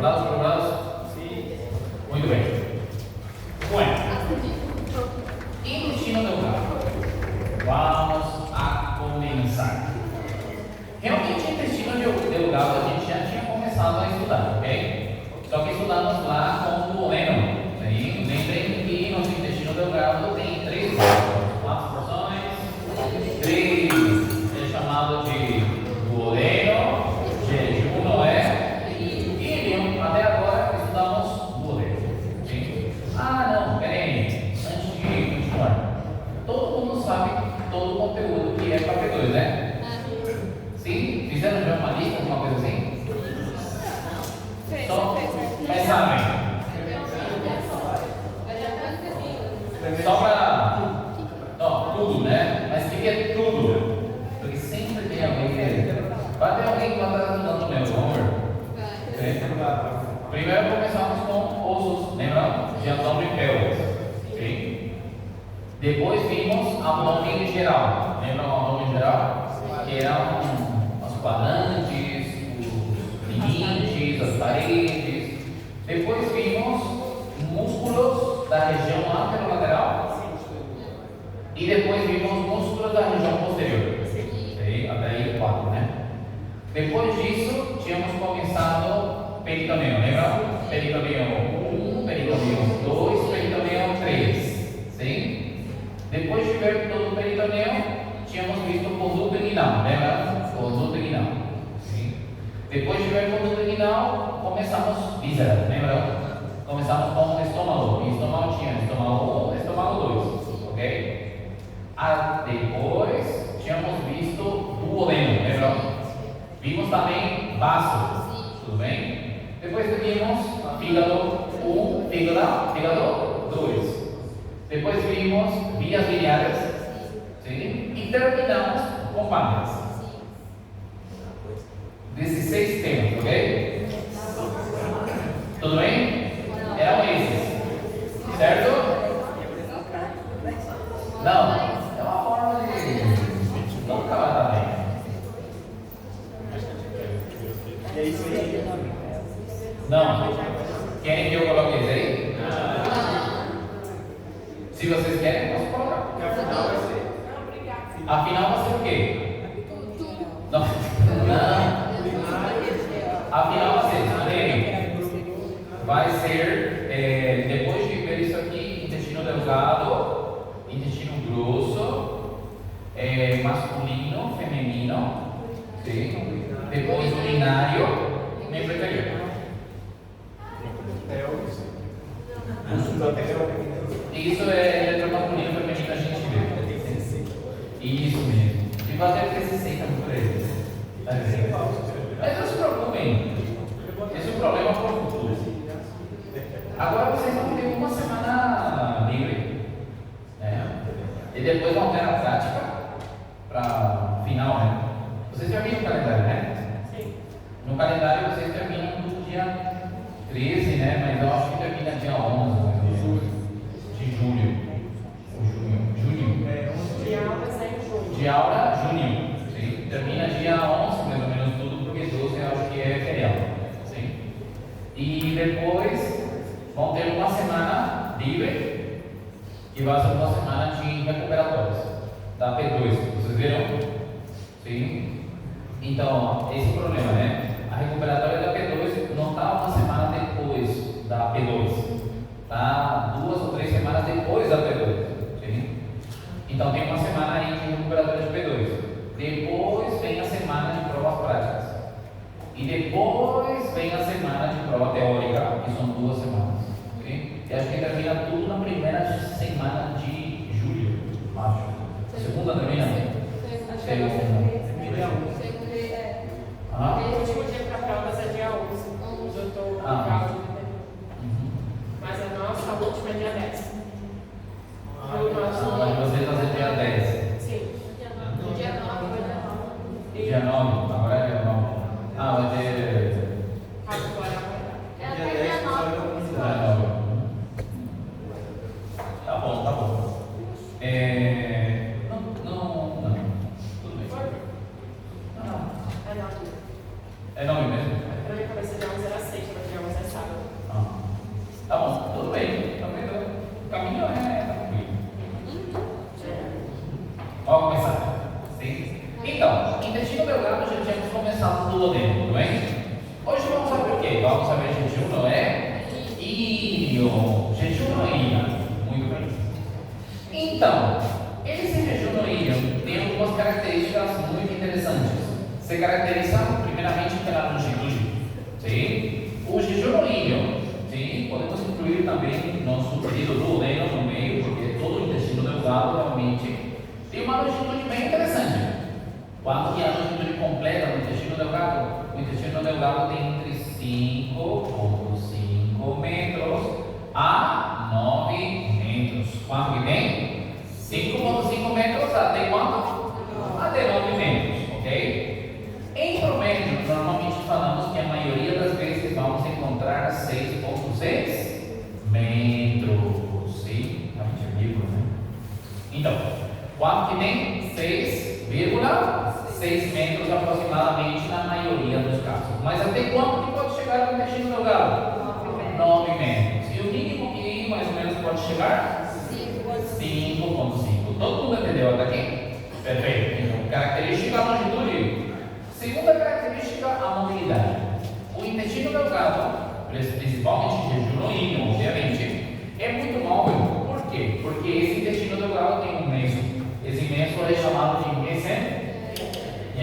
¿Preparados? ¿Preparados? Sí. Muito bem. Bueno, intestino delgado. Vamos a começar. Realmente, intestino delgado a gente já tinha começado a estudar, ok? Só que estudamos lá com o duodeno. Lembrem que nosso intestino delgado tem 3 porções. Quantas porções? 3. É chamado de duodeno, jejum, não é? E ileum. Até agora estudamos duodeno. Okay? Ah, não, peraí. Antes de continuar, todo mundo sabe todo o conteúdo que é para P2, né? Sim? Fizeram já uma lista, alguma coisa assim? Só? Mas sabem? Só para. Ó, tudo, né? Mas o que é tudo? Porque sempre tem alguém que. Vai ter alguém que vai estar ajudando mesmo, vamos ver. Okay? Primeiro começamos com ossos, lembram? De abdômen e pelvis. Okay? Depois vimos abdômen geral. Lembram o abdômen geral? Que eram os quadrantes, os limites, as paredes. Depois vimos músculos da região anterolateral. E depois vimos músculos da região posterior. Okay? Até aí 4, né? Depois disso, tínhamos começado peritoneu, lembra? Peritoneu 1, peritoneu 2, peritoneu 3. Sim? Depois de ver todo o peritoneu, tínhamos visto o conduto inguinal, lembra? Conduto inguinal. Sim? Depois de ver o conduto inguinal, começamos vísceras, lembra? Começamos com o estômago. E estômago tinha estômago 1 e estômago 2. Ok? Depois, tínhamos visto duodeno, lembra? Vimos também vasos, tudo bem? Depois vimos fígado 1, fígado 2. Depois vimos vias biliares, sim? E terminamos com pâncreas. 16 temas, ok? Tudo bem? Eram esses, certo? Não, é uma forma de não acabar também. E é isso aí? Não. Querem que eu coloque isso aí? Se vocês querem, posso colocar. Porque afinal vai ser. Afinal vai ser o quê? Não. Não. Afinal vai ser, vai ser, depois de ver isso aqui, intestino delgado, intestino grosso, masculino, feminino, sim? Depois urinário, membro inferior. Isso é letra masculino, feminino, a gente vê. Isso mesmo. E vai ter que ser 60 por aí. Mas não se preocupem. Esse é um problema para o futuro. Agora vocês vão ter uma semana livre. E depois vão ter a prática para final, né? Vocês terminam o calendário, né? Sim. No calendário vocês terminam no dia 13, né? Mas eu acho que termina dia 11 de julho. Ou junho. De aula sai em junho. De aula, junho. Sim? Termina dia 11, mais ou menos tudo, porque 12 eu acho que é feriado. Sim? E depois vão ter uma semana livre, que vai ser uma semana de recuperatórios da P2. Vocês viram? Sim? Então, esse problema, né? A recuperatória da P2 não está uma semana depois da P2. Está 2 ou 3 semanas depois da P2. Sim? Então, tem uma semana aí de recuperatória de P2. Depois vem a semana de provas práticas. E depois vem a semana de prova teórica, que são 2 semanas. Okay? E acho que termina tudo na primeira semana de julho, acho. Segunda termina? Segunda. Ah? O último dia para provas é dia 11. Hoje eu estou com cálculo. Mas a nossa última é dia 10. Mas vocês vão fazer dia 10. Sim. Dia 9 vai dar. Dia 9, agora é dia 9. Ah, vai ter. Agora É até dia 9. Dia 9. Tá bom, tá bom. Não. Tudo bem. Não. é 9. É 9 mesmo? Para minha cabeça, dia 11 era 6, mas dia 11 é sabe? Tá bom, tudo bem. Tá vendo? O caminho é tranquilo. Vamos começar. Sim? Então, intestino delgado já tínhamos começado do duodeno, tudo bem? Hoje vamos saber o quê? Vamos saber jejum, não é? Íleo. Jejum no íleo. Muito bem. Então, esse jejum no íleo tem algumas características muito interessantes. Se caracteriza primeiramente pela longitude. Sim? O jejum no íleo, sim, podemos incluir também nosso querido duodeno no meio, porque todo o intestino delgado realmente tem uma longitude bem interessante. Quanto que é a longitude completa do intestino delgado? O intestino delgado tem entre 5,5 metros a 9 metros. Quanto que tem? 5,5 metros até quanto? Até 9 metros, ok? Em promédio, normalmente falamos que a maioria das vezes vamos encontrar 6,6 metros. Sim, realmente é vírgula, né? Então, quanto que tem? 6,6 metros aproximadamente na maioria dos casos. Mas até quanto que pode chegar o intestino delgado? 9 metros. E o mínimo que mais ou menos pode chegar? 5,5. Todo mundo entendeu até aqui? Perfeito. Então, característica da longitude. Segunda característica, a mobilidade. O intestino delgado, principalmente jejum no íleo, obviamente, é muito móvel. Por quê? Porque esse intestino delgado tem um meso. Esse meso é chamado de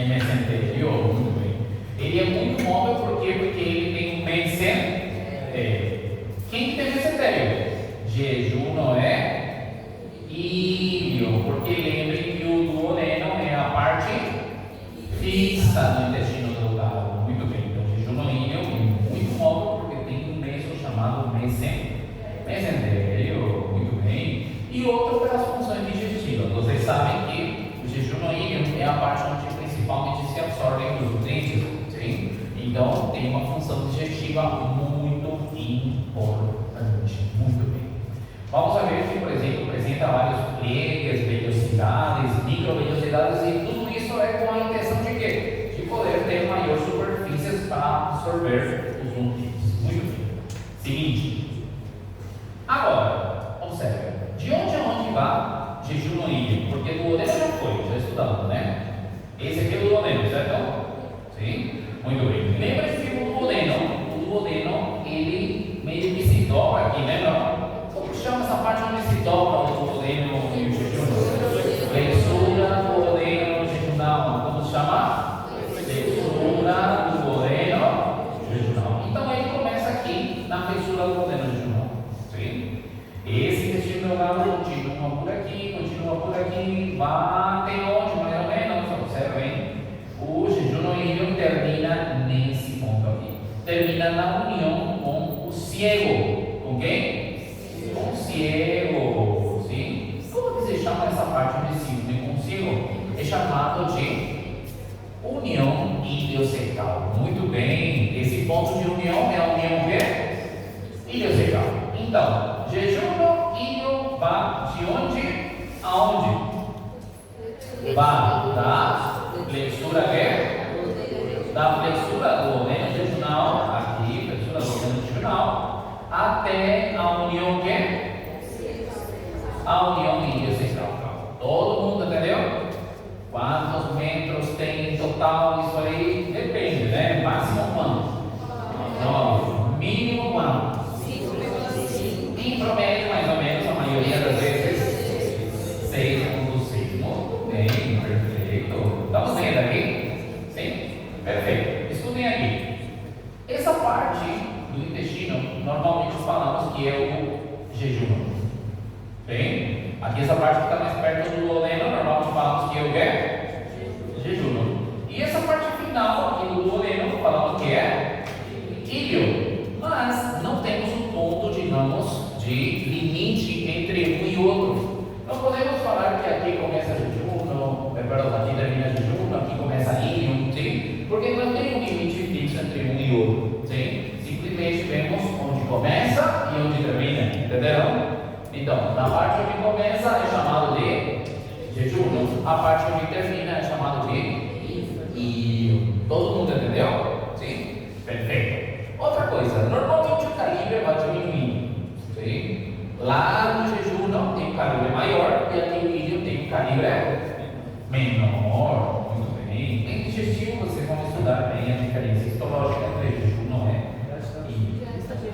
mesenterio. Muito bem. Ele é muito móvel por quê? Porque ele tem um mesenterio. Quem que tem mesenterio? Jejum, não é? Íleo. Porque lembrem que o duodeno é a parte fixa do intestino delgado. Muito bem. Então, jejum no íleo é muito móvel porque tem um meso chamado mesenterio. Muito bem. E outro pelas funções digestivas. Vocês sabem que o jejum no íleo é a parte onde principalmente se absorvem os nutrientes. Sim? Então, tem uma função digestiva muito importante. Muito bem. Vamos ver que, por exemplo, apresenta vários pliegues, vellosidades, microvellosidades, e tudo isso é com a intenção de quê? De poder ter maior superfícies para absorver os nutrientes. Muito bem. Seguinte. Agora, observe. De onde a onde vai jejum no íleo? Porque do duodeno já foi, já estudamos, né? Esse aqui é o duodeno, certo? Sim? Muito bem. Lembra que o duodeno, ele meio que se dobra aqui, lembra? Como que chama essa parte onde se dobra o duodeno e o jejum? Flexura do duodeno jejunal. Como se chama? Flexura do duodeno jejunal. Então ele começa aqui na flexura do duodeno jejunal. Sim? Esse intestino delgado continua por aqui, vai até onde, mais ou menos, observem. O jejum no íleo termina nesse ponto aqui. Termina na união com o ciego. Com quem? Com o ciego. Sim? Como que se chama essa parte onde se une com o ciego? É chamado de união iliocecal. Muito bem. Esse ponto de união é a união o quê? Iliocecal. Então, jejum no íleo vai de onde aonde? Vai da flexura da flexura do duodeno jejunal, aqui, flexura do duodeno jejunal, até a união que? A união iliocecal. Todo mundo entendeu? Quantos metros tem em total? Isso aí depende, né? Máximo quanto? 9. Mínimo quanto? 5,5. Em promédio, mais ou menos, a maioria das vezes, 6,5. Muito bem, perfeito. Estamos vendo aqui? Sim? Perfeito. Estudem aqui. Essa parte do intestino, normalmente falamos que é o jejum. Bem? Aqui essa parte que está mais perto do duodeno, normalmente falamos que é o quê? Jejum. E essa parte final aqui do duodeno, falamos que é íleo. Mas não temos um ponto, digamos, de limite entre um e outro. Não podemos falar que aqui começa jejum, aqui termina jejum, aqui começa íleo, sim? Porque não tem um limite fixo entre um e outro, sim? Simplesmente vemos onde começa e onde termina, entenderam? Então, na parte onde começa é chamado de jejum, a parte onde termina é chamado de íleo. Todo mundo entendeu? Sim? Perfeito. Outra coisa, normalmente jejum, vocês vão estudar bem a diferença histológica entre jejum, não é? E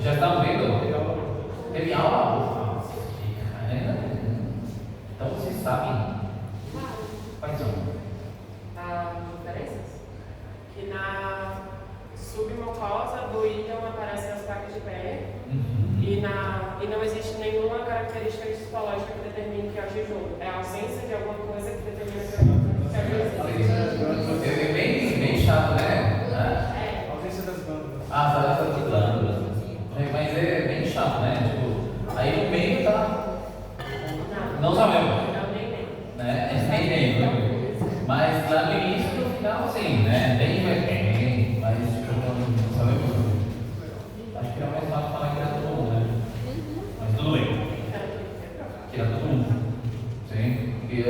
já estão vendo? Teve aula? Então vocês sabem quais são? As diferenças? Que na submucosa do íleon aparecem as placas de pé e não existe nenhuma característica histológica que determine que é o jejum. É a ausência de alguma coisa que determina que é o jejum. É bem chato, né? É. Ausência das glândulas. Ah, falta de glândulas. Mas é bem chato, né? Tipo, aí no meio tá. Não sabemos. Não, nem. Né? Nem tem. Mas lá no início e no final, sim, né? Bem, mas tipo, não sabemos. Acho que era mais fácil falar que era todo mundo, né? Mas tudo bem. Que era todo mundo. Sim. Que a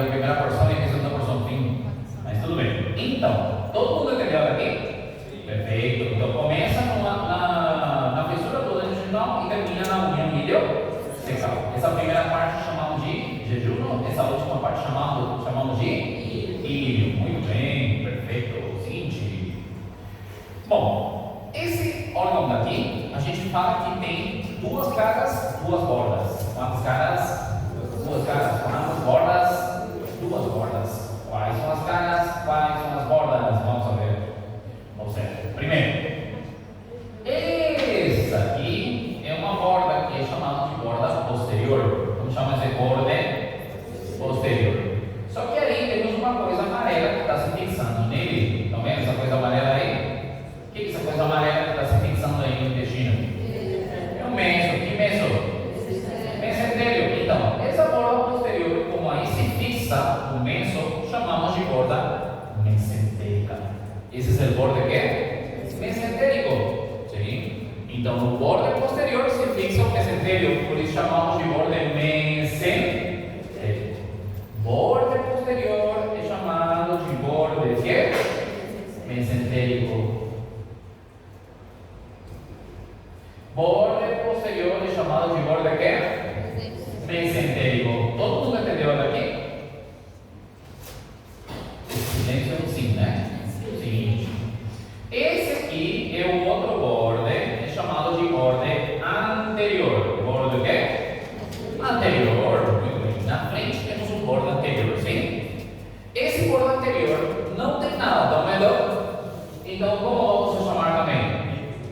primeira porção e a segunda porção fim. Mas tudo bem. Então, todo mundo entendeu aqui? Perfeito. Então começa na fissura do longitudinal e termina na união iliocecal. Essa primeira parte chamamos de jejum, essa última parte chamamos de ilho. Muito bem, perfeito. Seguinte. Bom, esse órgão daqui, a gente fala que tem duas caras, duas bordas. Quantas caras? Duas caras. Quantas bordas? Duas bordas. Quais são as caras? Quais são as bordas? Vamos ver. Ou seja, primeiro, essa aqui é uma borda que é chamada de borda posterior. Vamos chamar de borda posterior. Só que aí temos uma coisa amarela que está se fixando nele. Estão vendo essa coisa amarela aí? O que é essa coisa amarela que está se fixando aí no intestino? É o meso. Que meso? Mesentélio. Então, essa borda posterior, como aí se fixa no meso, chamamos de borda mesentérica. Esse é o borde que? Mesentérico. Sim? Então, no borde posterior se fixa o mesentélio, por isso chamamos de borde mesentérico. Borde posterior é chamado de borde que? Mesentérico. Borde posterior é chamado de borde que? Mesentérico. Todo mundo entendeu até aqui? Silêncio é um sim, né? Seguinte. Esse aqui é o outro borde, é chamado de borde anterior. Borde o quê? Anterior. Muito bem. Na frente temos um borde anterior, sim? Esse borde anterior não tem nada, tá vendo? Então, como vamos chamar também?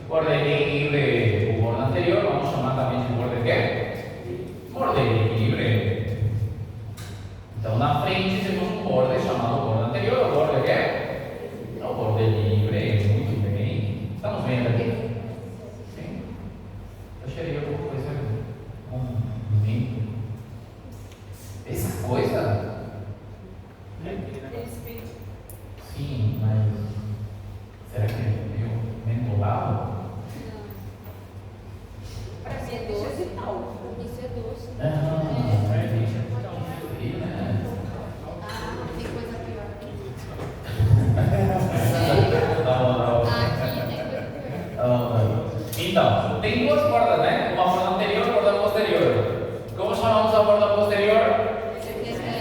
Borde livre. O borde anterior vamos chamar também de borde quê? Borde livre. Então, na frente temos um borde chamado borde anterior. O borde quê? É o borde livre. Muito bem. Estamos vendo aqui? Sim. Eu cheirei alguma coisa. Essa coisa? Sim, mas será que é meio mentolado? Parece doce e tal. Isso é doce. Não, Tem coisa pior aqui. Aqui tem coisa pior. Então, tem duas bordas, né? Uma borda anterior e uma borda posterior. Como chamamos a borda posterior?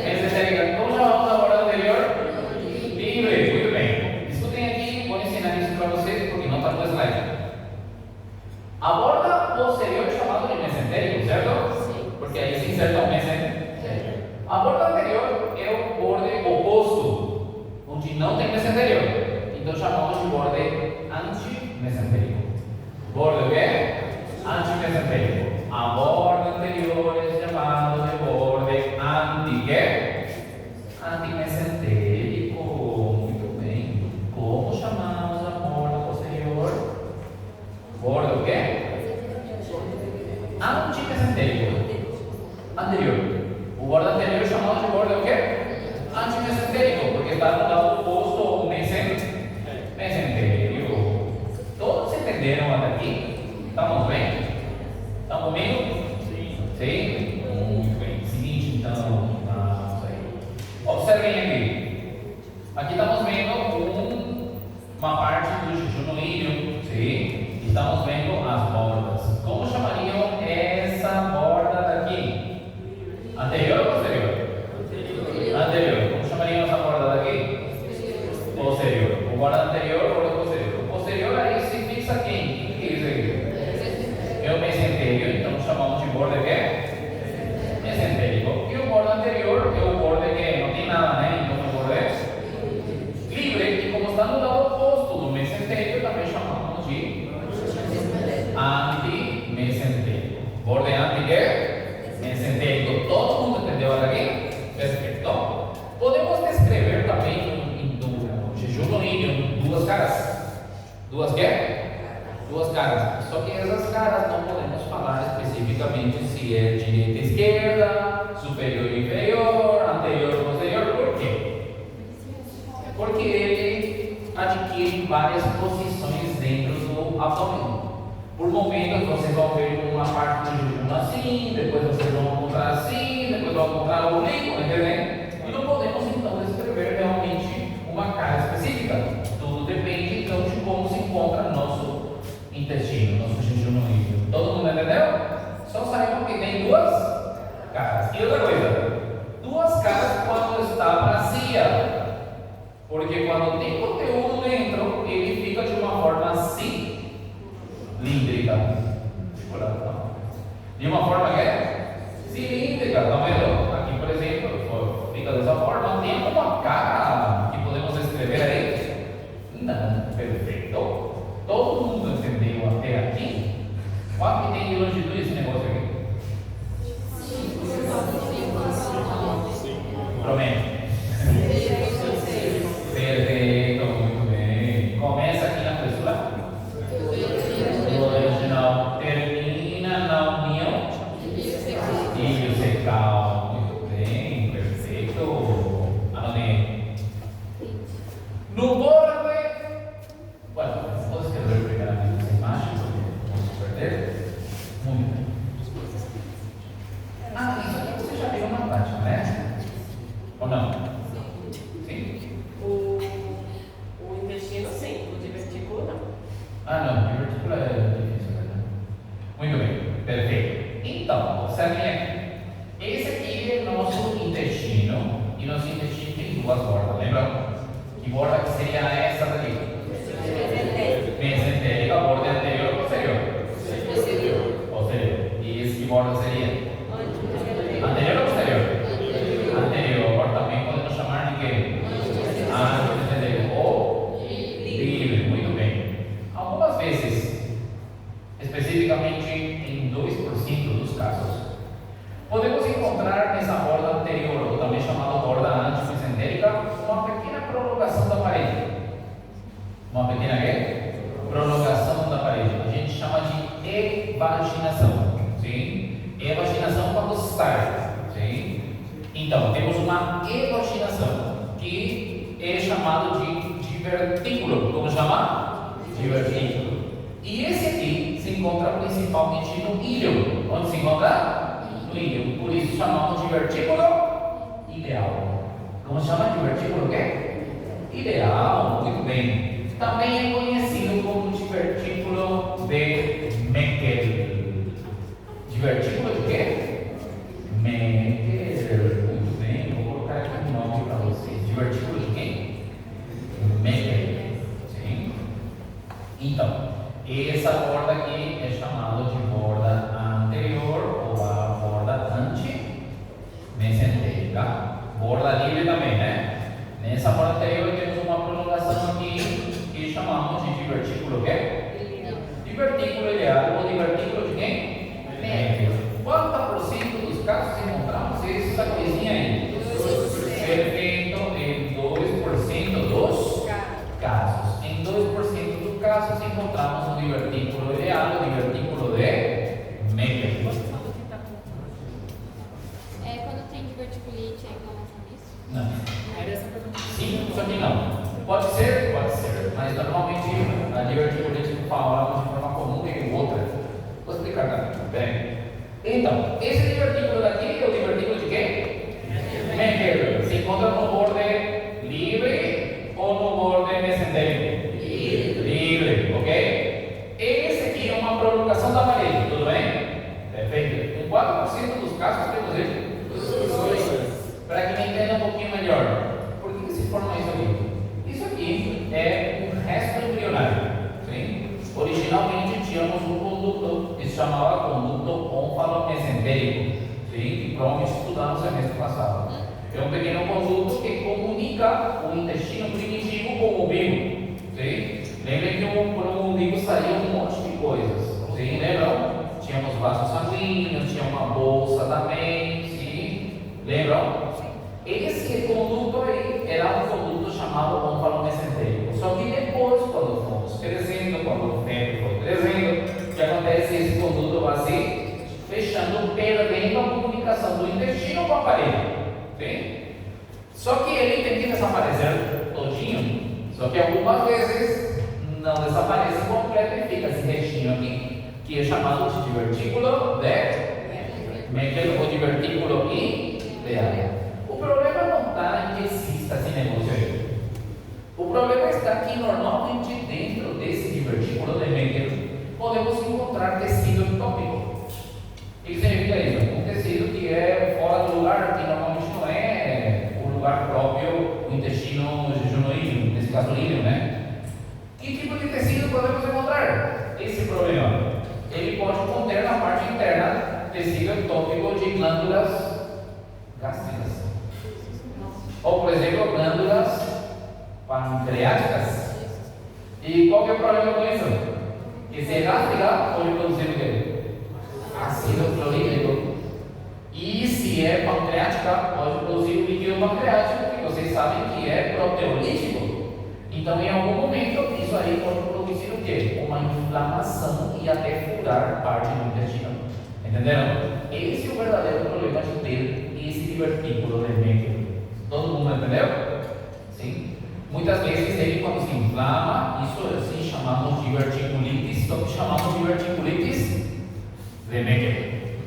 Mesentérica. Como chamamos a borda anterior? Livre. Muito bem. Escutem aqui, vou ensinar isso para vocês porque não está no slide. A borda posterior é chamada de mesentérico, certo? Sim. Porque aí se inserta o mesentérico. A borda anterior é o borde oposto, onde não tem mesentérico. Então chamamos de borde antimesentérico. Borde o quê? Antimesentérico. A borda anterior é chamada de borde anti-quê? Antimesentérico. Muito bem. Como chamamos a borda posterior? Borde o quê? Antimesentérico. Anterior. O borde anterior é chamado de borde o quê? Antimesentérico, porque está no lado oposto ao mesentérico. Todos entenderam até aqui? Estamos bem? Estão comigo? Sim. Muito bem. Seguinte, então, vamos aí. Observem aqui. Aqui estamos vendo uma parte do jejum no ilho. Sim. Estamos vendo as bordas. Como chamariam essa borda daqui? Anterior ou posterior? Anterior. Como chamariam essa borda daqui? Posterior. Borda anterior, borda posterior. O posterior aí se fixa quem? Quem que é isso aí? É o mesenterio, então chamamos de borda que? Mesenterico. E o borda anterior é o borda que não tem nada, né? Então o borda é livre. E como está no lado oposto do mesenterio, também chamamos de antimesentérico. Borda anti que? Mesentérico. Todo mundo entendeu até aqui? Perfeito. Podemos descrever também no jejum do íleo duas caras. Duas quê? Duas caras. Só que essas caras não podemos falar especificamente se é direita e esquerda, superior e inferior, anterior e posterior. Por quê? Porque ele adquire várias posições dentro do abdômen. Por momentos vocês vão ver uma parte do jejum assim, depois vocês vão encontrar assim, depois vão encontrar o oblíquo, entendeu? E não podemos então descrever realmente uma cara específica. Tudo depende então de como se encontra nosso intestino, nosso jejum no líquido. Todo mundo entendeu? Só saibam que tem duas caras. E outra coisa, duas caras quando está vazia. Porque quando tem conteúdo dentro, ele fica de uma forma assim. Cilíndrica. De uma forma que é cilíndrica, tá vendo? Aqui, por exemplo, fica dessa forma. Tem alguma cara que podemos escrever aí? Não, perfeito. Todo mundo entendeu até aqui? Quanto que tem de longitude esse negócio aqui? Prometo. Perfeito, muito bem. Começa aqui na fissura. Original termina na união ilho secal. Muito bem, perfeito. Anotei. No borde. Bueno, vou escrever primeiramente essa imagem, porque vamos perder. Muito bem. Isso aqui você já viu na prática, né? Ou não? Sim? O intestino, sim. O divertículo, não. Não, divertículo é difícil, né? Muito bem, perfeito. Então, observem aqui. Esse aqui é nosso intestino, e nosso intestino tem duas bordas, lembram? Que borda que seria essa daqui? Mesentérica, borda anterior ou posterior? Posterior. E esse que borda seria? Anterior ou posterior? Anterior. Também podemos chamar de quê? Antimesentérico ou livre. Muito bem. Algumas vezes, especificamente em 2% dos casos, podemos encontrar nessa borda anterior, ou também chamada borda antimesentérica, uma pequena prolongação da parede. Uma pequena quê? Prolongação da parede. A gente chama de evaginação. Sim? Evaginação quando sai. Sim? Então, temos uma evaginação, que é chamado de divertículo. Como chama? Divertículo. E esse aqui se encontra principalmente no íleo. Onde se encontra? No íleo. Por isso chamamos de divertículo ileal. Como se chama? Divertículo o quê? Ileal. Muito bem. Também é conhecido como divertículo de Meckel. Divertículo de quê? Meckel. Muito bem. Vou colocar aqui um nome para vocês. Divertículo de quem? Meckel. Sim. Então, essa borda aqui é chamada de borda anterior ou a borda antimesentérica. Borda livre também, né? Nessa borda anterior temos uma prolongação aqui que chamamos de divertículo quê? Divertículo ileal ou divertículo de quem? Meckel. Quanto por cento dos casos encontramos essa coisinha aí? 2%. Perfeito, em 2% dos casos. Em 2% dos casos encontramos o divertículo ileal, o divertículo de Meckel. Quando tem diverticulite, é inflamação disso? Não. Era essa pergunta. Sim, só que não. Pode ser, mas normalmente a diverticulite falamos de forma comum tem outra. Vou explicar também. Bem. Então, esse divertículo daqui é o divertículo de quem? Meckel. Se encontra no borde livre ou no borde mesentérico? Livre, ok? Esse aqui é uma prolongação da parede, tudo bem? Perfeito. Em 4% dos casos temos ele. Para que me entenda um pouquinho melhor, por que se forma isso aqui? Isso aqui é chamava conduto onfalomesentérico, sim, que provavelmente estudaram no semestre passado. É um pequeno conduto que comunica o intestino primitivo com o umbigo. Sim? Lembrem que pelo umbigo saía um monte de coisas. Sim? Lembram? Tínhamos vasos sanguíneos, tinha uma bolsa também. Sim? Lembram? Esse conduto aí era um conduto chamado onfalomesentérico. Só que depois, quando fomos crescendo, quando o tempo foi crescendo, o que acontece? Esse conduto vai se fechando, perdendo a comunicação do intestino com o aparelho. Sim? Só que ele tem que desaparecer todinho. Só que algumas vezes não desaparece completo e fica esse restinho aqui, que é chamado de divertículo de Meckel ou divertículo ileal. O problema não está em que exista esse negócio aí. O problema está que normalmente dentro desse divertículo de Meckel podemos encontrar tecido ectópico. O que significa isso? Um tecido que é fora do lugar, que normalmente não é o lugar próprio, o intestino jejunoide, nesse caso líquido, né? Que tipo de tecido podemos encontrar? Esse problema. Ele pode conter na parte interna tecido ectópico de glândulas gástricas. Ou, por exemplo, glândulas pancreáticas. E qual que é o problema com isso? Que se é gástrica, pode produzir o quê? Ácido clorídrico. E se é pancreática, pode produzir o líquido pancreático, que vocês sabem que é proteolítico. Então, em algum momento, isso aí pode produzir o quê? Uma inflamação e até furar parte do intestino. Entenderam? Esse é o verdadeiro problema de ter esse divertículo de Meckel. Todo mundo entendeu? Sim? Muitas vezes ele, quando se inflama, isso assim chamamos de diverticulitis, só que chamamos de diverticulitis de Meckel.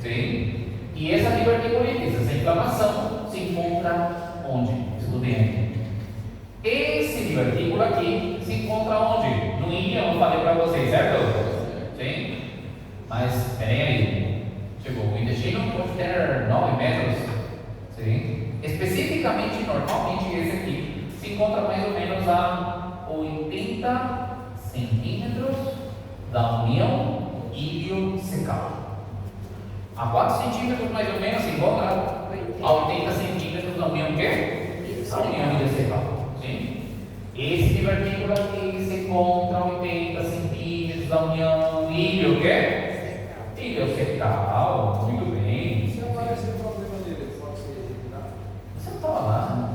Sim? E essa diverticulitis, essa inflamação, se encontra onde? Escutem aqui. Esse divertículo aqui se encontra onde? No íleon, eu falei para vocês, certo? Sim? Mas, esperem aí. Tipo, o intestino pode ter 9 metros. Sim? Especificamente, normalmente, esse aqui se encontra mais ou menos a 80 centímetros da união iliocecal. A 4 centímetros mais ou menos se encontra a 80 centímetros da união quê? A união iliocecal. Sim? Esse divertículo aqui se encontra a 80 centímetros da união ilio quê? Iliocecal. Muito bem. Se aparecer o problema dele, pode ser eliminado? Você não estava lá?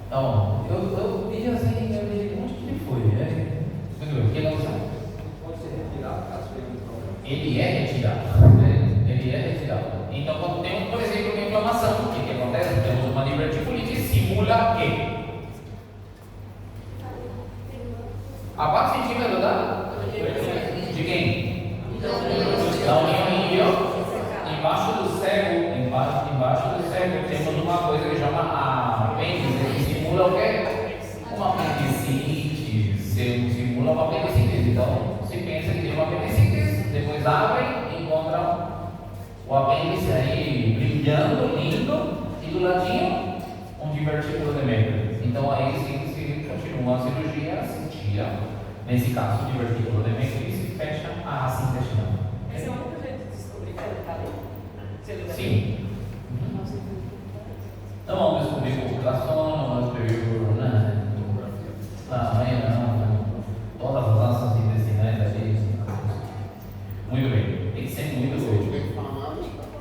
Então, eu vi assim, eu vi onde que ele foi, né? Muito bem, o que não sabe? Pode ser retirado caso tenha um problema. Ele é retirado, né? Ele é retirado. Então, quando temos, por exemplo, uma inflamação, o que acontece? Temos uma diverticulite, simula quê? A 4 centímetros de quem? Da união ilio. Embaixo do cego, embaixo do cego, temos uma coisa que chama a apêndice, que simula o quê? Uma apendicite, simula uma apendicite. Então, se pensa que tem uma apendicite, depois abrem e encontram o apêndice aí brilhando, lindo, e do ladinho um divertículo de Meckel. Então, aí sim se continua a cirurgia, se tira, nesse caso, o divertículo de Meckel e se fecha a asa intestinal. Esse é o único jeito de descobrir que ele está ali? Se ele tá ali? Sim. Não vamos descobrir por ultrassom, não vamos descobrir por tamanho, não. Todas as asas intestinais ali. Muito bem. Tem que ser muito doido.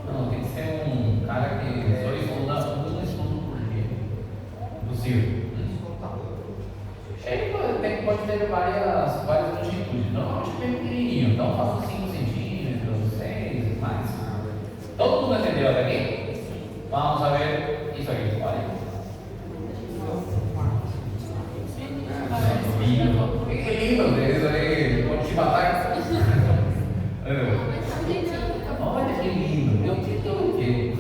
Não, tem que ser um cara que só estuda por dia. Impossível. Ele pode ter várias longitudes. Normalmente é bem pequenininho. Então faço 5 centímetros, 6, mais. Todo mundo entendeu até aqui? Vamos ver isso aqui. Olha. Lindo. Que lindo. Isso aí pode te matar. Olha que lindo. Eu te dou o quê?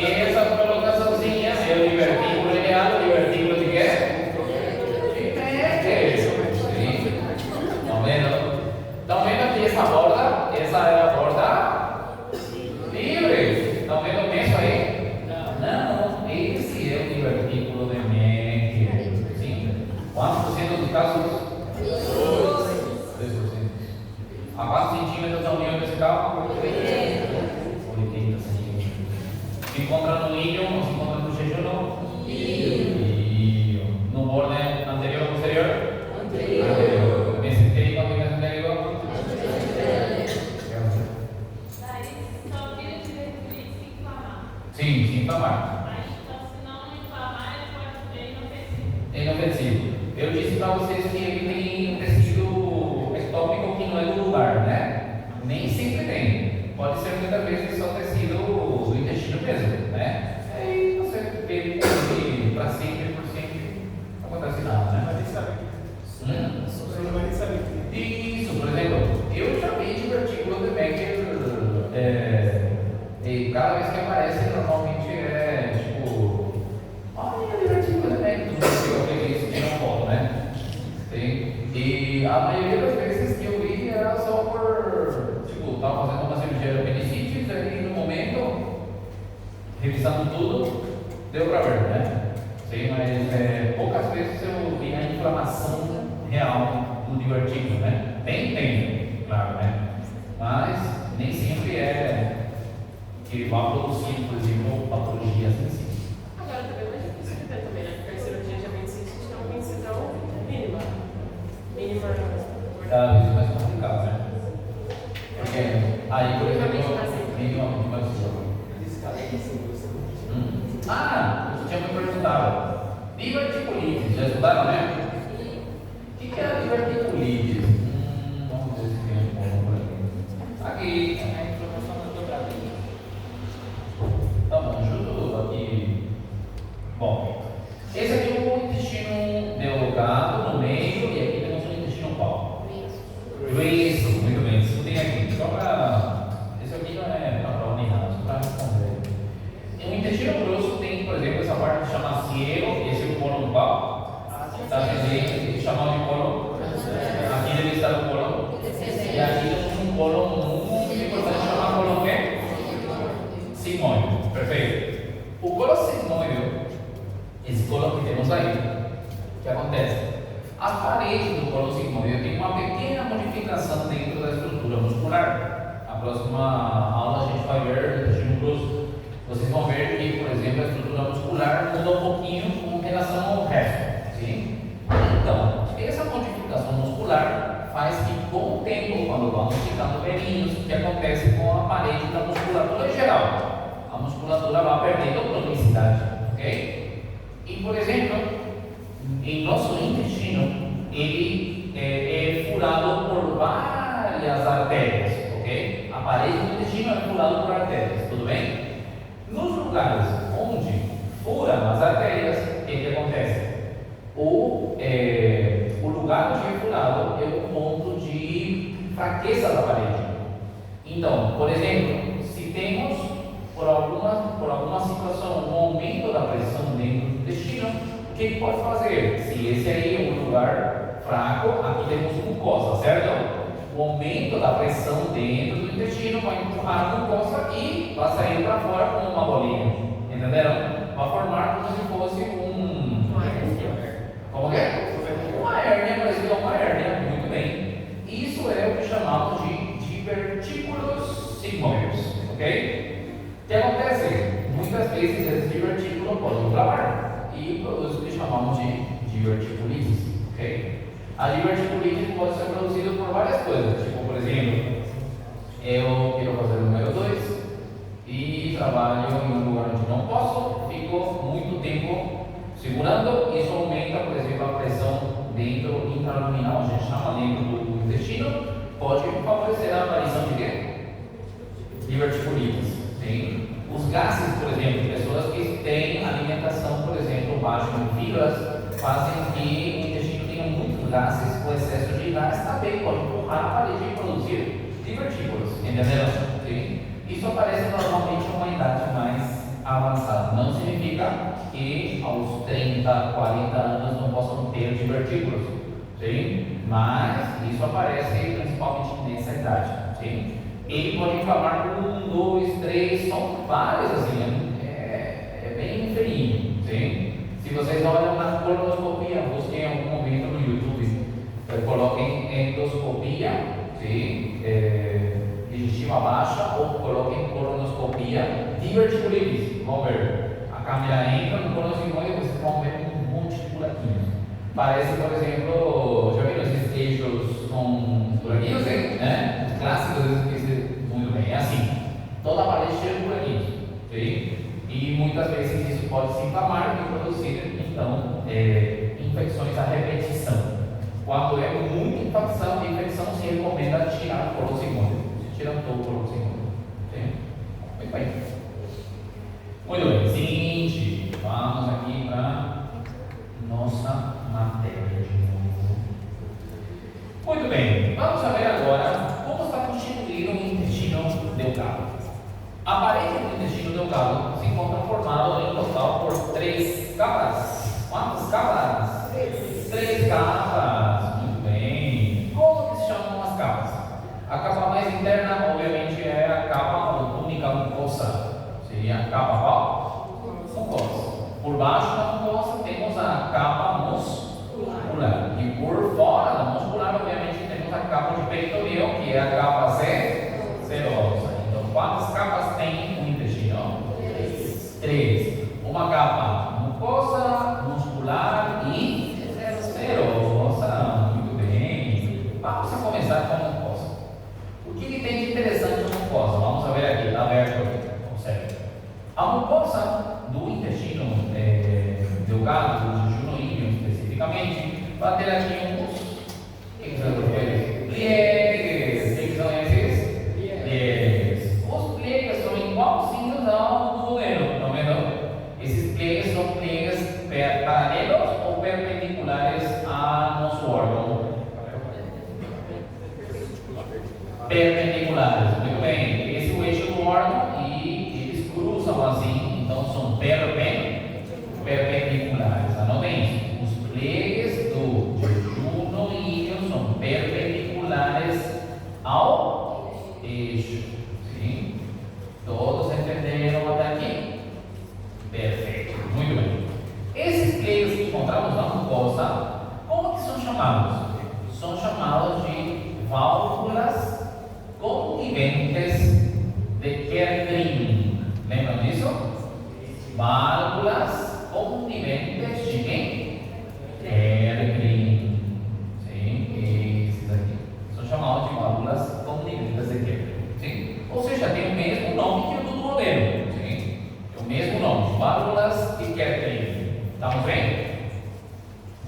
Essa colocaçãozinha é o divertículo ideal, o divertículo de quê? De Meckel. Sim. Estão vendo? Estão vendo aqui essa borda? Essa é a borda livre. Estão vendo o mecho aí? Não. Esse Se encontra no ilion ou se encontra no jejum? No borde anterior ou posterior? Anterior. Nesse tempo, a ligação anterior? Só vira diverticulite se inflamar. Sim, se inflamar. Aí, então, se não inflamar, ele pode ser inofensivo. Inofensivo. Eu disse para vocês que ele tem um tecido ectópico que não é do lugar, né? Nem sempre tem. Pode ser muitas vezes só tecido do intestino mesmo, né? Aí você vê ele para sempre, por sempre, não acontece nada, né? Mas nem sabe Hum? Você não vai nem saber que Isso, por exemplo, eu já vi divertículo de Becker, e cada vez que aparece, normalmente é tipo, olha, divertículo de Becker, todo mundo chega a ver isso, tira uma foto, né? E a maioria das vezes que eu vi era só por, tipo, estava fazendo uma cirurgia de apendicite, aí no momento, revisando tudo, deu pra ver, né? Sim, mas poucas vezes eu vi a inflamação real do divertículo, né? Tem, claro, né? Mas nem sempre é que vai produzir, por exemplo, patologias em si. Agora também é mais difícil de ver também, né? Porque as cirurgias de apendicite estão com incisão mínima. Mínima. Isso é mais complicado, né? Porque aí, por exemplo, minimamente mais esse cara aqui sim, você você tinha me perguntado. Diverticulite, já estudaram, né? O que é a diverticulite? Vamos ver se tem um por aqui. Aqui. é a inflamação da dobradinha. Tá bom, ajuda aqui. Bom, esse aqui é o intestino delgado no meio e aqui temos o intestino qual? Isso, muito bem, isso tem aqui. Só para. Esse aqui não é para prova nem nada, só para responder. O intestino grosso tem, por exemplo, essa parte que chama cielo, esse é o cólon qual? Está presente, que chama de cólon. Aqui deve estar o cólon. E aqui temos um cólon muito importante, chama cólon o quê? Sigmoide. Perfeito. O cólon sigmoide, esse cólon que temos aí, o que acontece? As paredes do cólon sigmoide têm uma pequena modificação dentro da estrutura muscular. A próxima aula a gente vai ver o intestino grosso. Vocês vão ver que, por exemplo, a estrutura muscular muda um pouquinho com relação ao resto. Sim? Então, essa modificação muscular faz que, com o tempo, quando vamos ficando velhinhos, o que acontece com a parede da musculatura em geral? A musculatura vai perdendo tonicidade. Ok? E, por exemplo, em nosso intestino, ele é furado por várias artérias. Ok? A parede do intestino é furada por artérias. Tudo bem? Nos lugares onde furam as artérias, o que acontece? O lugar onde é furado é o ponto de fraqueza da parede. Então, por exemplo, se temos por alguma situação um aumento da pressão dentro do intestino, o que pode fazer? Se esse aí é um lugar fraco, aqui temos mucosa, certo? O aumento da pressão dentro do intestino vai empurrar a mucosa e vai sair para fora como uma bolinha. Entenderam? Vai formar como se fosse como que é? Uma hérnia, parecida com uma hérnia. Muito bem. Isso é o que chamamos de divertículos sigmoides. Ok? O que acontece? Muitas vezes esse divertículo pode inflamar e produz o que chamamos de diverticulites. Ok? A diverticulite pode ser produzida por várias coisas, tipo, por exemplo, eu quero fazer o número 2 e trabalho em um lugar onde não posso, fico muito tempo segurando, isso aumenta, por exemplo, a pressão dentro intraluminal, a gente chama dentro do intestino, pode favorecer a aparição de quê? Diverticulites. Sim. Os gases, por exemplo, pessoas que têm alimentação, por exemplo, baixa em fibras, fazem que o intestino tenha muitos gases, o excesso de gás também pode empurrar a parede e produzir divertículos, entenderam? Sim? Isso aparece normalmente em uma idade mais avançada. Não significa que aos 30, 40 anos não possam ter divertículos, sim? Mas isso aparece principalmente nessa idade, sim? Ele pode inflamar por 1, 2, 3, são vários assim, é bem feinho, sim? Se vocês olham na colonoscopia, busquem em algum momento no YouTube, coloquem endoscopia, sim? Digestiva baixa, ou coloquem colonoscopia diverticulitis. Vamos ver. A câmera entra no cordão sigmoide e vocês vão ver um monte de buraquinhos. Parece, por exemplo, já viram esses queijos com buraquinhos, né? Os clássicos, muito bem. É assim. Toda a parede cheia de buraquinhos. Okay? E muitas vezes isso pode se inflamar e produzir, então, infecções à repetição. Quando é muita infecção, se recomenda tirar o cordão sigmoide. Se tira todo o cordão sigmoide. Okay? Muito bem. Muito bem. Seguinte, vamos aqui para nossa matéria de novo. Muito bem. Vamos saber agora como está constituído o intestino delgado. A parede do intestino delgado se encontra formado em total por 3 capas. Quantas capas? 3 capas. Muito bem. Como que se chamam as capas? A capa mais interna, obviamente, é a capa única mucosa. Seria a capa qual? Mucosa. Por baixo da mucosa temos a capa muscular. E por fora da muscular, obviamente, temos a capa de peritoneu, que é a capa serosa. Então, quantas capas tem o intestino? 3. Uma capa mucosa, muscular e serosa. Muito bem. Vamos começar com a mucosa. O que tem de interessante na mucosa? Vamos ver aqui, está aberto aqui. Observe. A mucosa do intestino delgado, do jejum íntimo especificamente, vai ter aqui uns pliegues. O que são esses? Pliegues. Os pliegues são igualzinhos ao do goleiro, estão vendo? Esses pliegues são pliegues paralelos ou perpendiculares a nosso órgão? Perpendiculares, muito bem. Esse é o eixo do órgão e eles cruzam assim, então são perpendiculares. Anotem isso. Os pliegues do jejum íntimo são perpendiculares ao eixo. Sim? Todos entenderam até aqui? Perfeito, muito bem. Esses pliegues que encontramos na mucosa, como que são chamados? São chamados de válvulas coniventes de Kerrin. Lembram disso? Válvulas coniventes de quem? Kerrin. Sim, esses aqui. São chamados de válvulas coniventes de Kerrin. Sim? Ou seja, tem o mesmo nome que o do goleiro. Sim? É o mesmo nome, válvulas de Kerrin. Estamos bem?